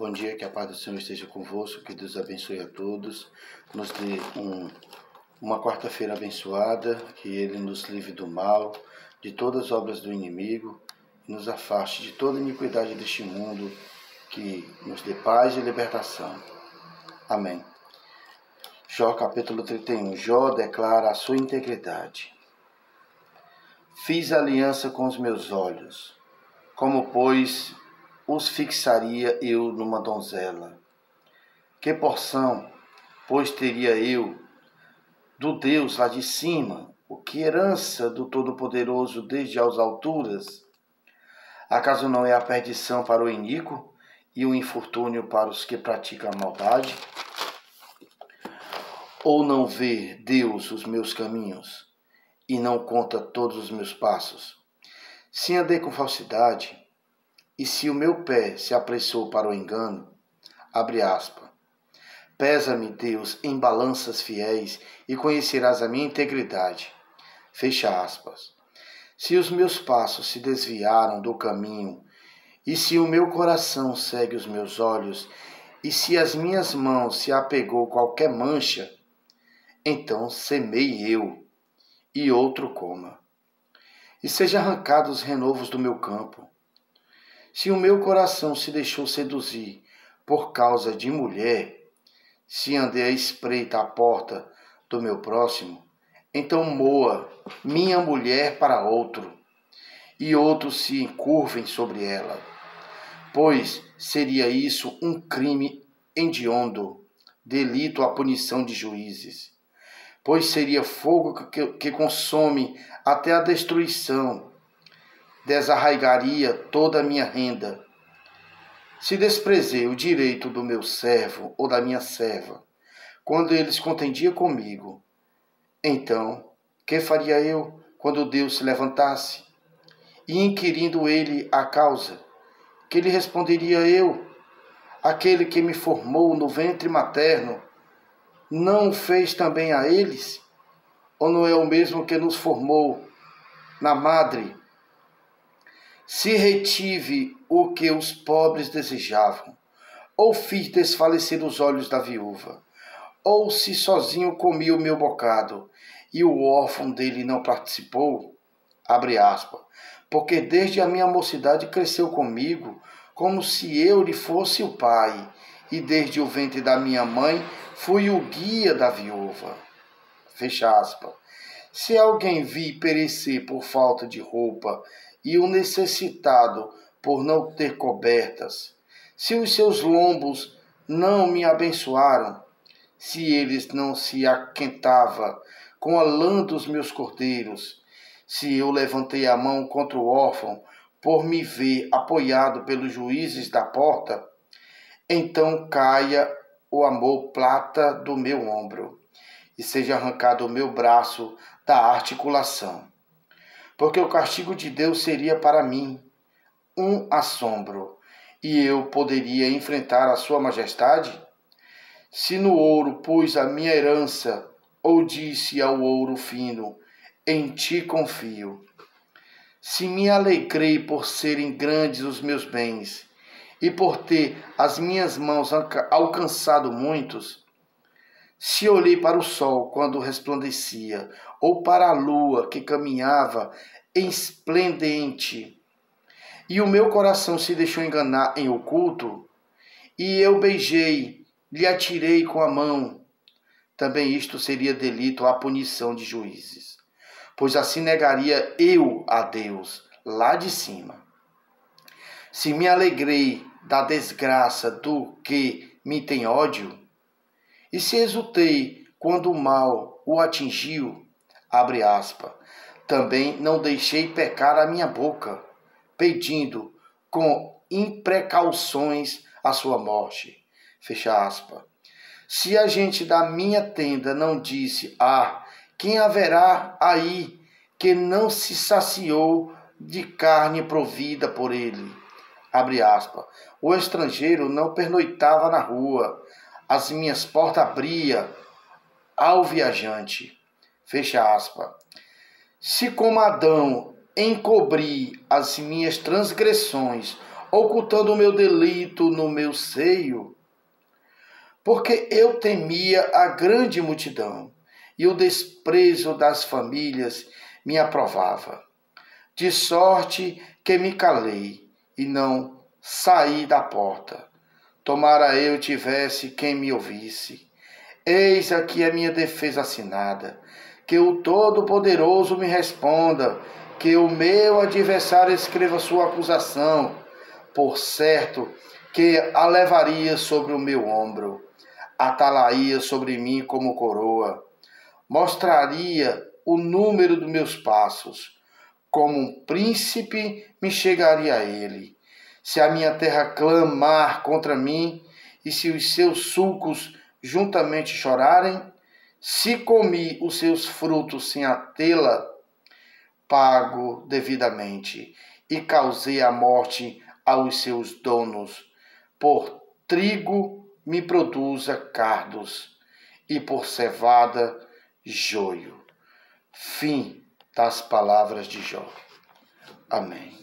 Bom dia, que a paz do Senhor esteja convosco, que Deus abençoe a todos, nos dê uma quarta-feira abençoada, que Ele nos livre do mal, de todas as obras do inimigo, e nos afaste de toda iniquidade deste mundo, que nos dê paz e libertação. Amém. Jó capítulo 31. Jó declara a sua integridade. Fiz aliança com os meus olhos, como pois os fixaria eu numa donzela. Que porção, pois, teria eu do Deus lá de cima, o que herança do Todo-Poderoso desde as alturas? Acaso não é a perdição para o iníquo e o infortúnio para os que praticam a maldade? Ou não vê Deus os meus caminhos e não conta todos os meus passos? Se andei com falsidade, e se o meu pé se apressou para o engano, abre aspas, pesa-me, Deus, em balanças fiéis, e conhecerás a minha integridade. Fecha aspas. Se os meus passos se desviaram do caminho, e se o meu coração segue os meus olhos, e se as minhas mãos se apegou qualquer mancha, então semei eu, e outro coma. E seja arrancados os renovos do meu campo. Se o meu coração se deixou seduzir por causa de mulher, se andei à espreita à porta do meu próximo, então moa minha mulher para outro, e outros se encurvem sobre ela. Pois seria isso um crime hediondo, delito à punição de juízes. Pois seria fogo que consome até a destruição, desarraigaria toda a minha renda. Se desprezei o direito do meu servo ou da minha serva, quando eles contendiam comigo, então, que faria eu quando Deus se levantasse? E inquirindo ele a causa, que lhe responderia eu? Aquele que me formou no ventre materno, não o fez também a eles? Ou não é o mesmo que nos formou na madre? Se retive o que os pobres desejavam, ou fiz desfalecer os olhos da viúva, ou se sozinho comi o meu bocado, e o órfão dele não participou, abre aspas, porque desde a minha mocidade cresceu comigo, como se eu lhe fosse o pai, e desde o ventre da minha mãe fui o guia da viúva. Fecha aspas. Se alguém vi perecer por falta de roupa, e o necessitado por não ter cobertas, se os seus lombos não me abençoaram, se eles não se aquentava com a lã dos meus cordeiros, se eu levantei a mão contra o órfão, por me ver apoiado pelos juízes da porta, então caia o amor plata do meu ombro, e seja arrancado o meu braço da articulação. Porque o castigo de Deus seria para mim um assombro, e eu poderia enfrentar a sua majestade? Se no ouro pus a minha herança, ou disse ao ouro fino, em ti confio. Se me alegrei por serem grandes os meus bens, e por ter as minhas mãos alcançado muitos, se olhei para o sol quando resplandecia, ou para a lua que caminhava esplendente, e o meu coração se deixou enganar em oculto, e eu beijei, lhe atirei com a mão, também isto seria delito à punição de juízes, pois assim negaria eu a Deus lá de cima. Se me alegrei da desgraça do que me tem ódio, e se exultei quando o mal o atingiu, abre aspas, também não deixei pecar a minha boca, pedindo com imprecauções a sua morte. Fecha aspas. Se a gente da minha tenda não disse, quem haverá aí que não se saciou de carne provida por ele? Abre aspas. O estrangeiro não pernoitava na rua, as minhas portas abria ao viajante. Fecha aspas. Se como Adão encobri as minhas transgressões, ocultando o meu delito no meu seio? Porque eu temia a grande multidão, e o desprezo das famílias me aprovava. De sorte que me calei, e não saí da porta. Tomara eu tivesse quem me ouvisse. Eis aqui a minha defesa assinada. Que o Todo-Poderoso me responda, que o meu adversário escreva sua acusação. Por certo que a levaria sobre o meu ombro, atalaria sobre mim como coroa, mostraria o número dos meus passos. Como um príncipe me chegaria a ele. Se a minha terra clamar contra mim, e se os seus sulcos juntamente chorarem, se comi os seus frutos sem a tê-la, pago devidamente, e causei a morte aos seus donos. Por trigo me produza cardos, e por cevada joio. Fim das palavras de Jó. Amém.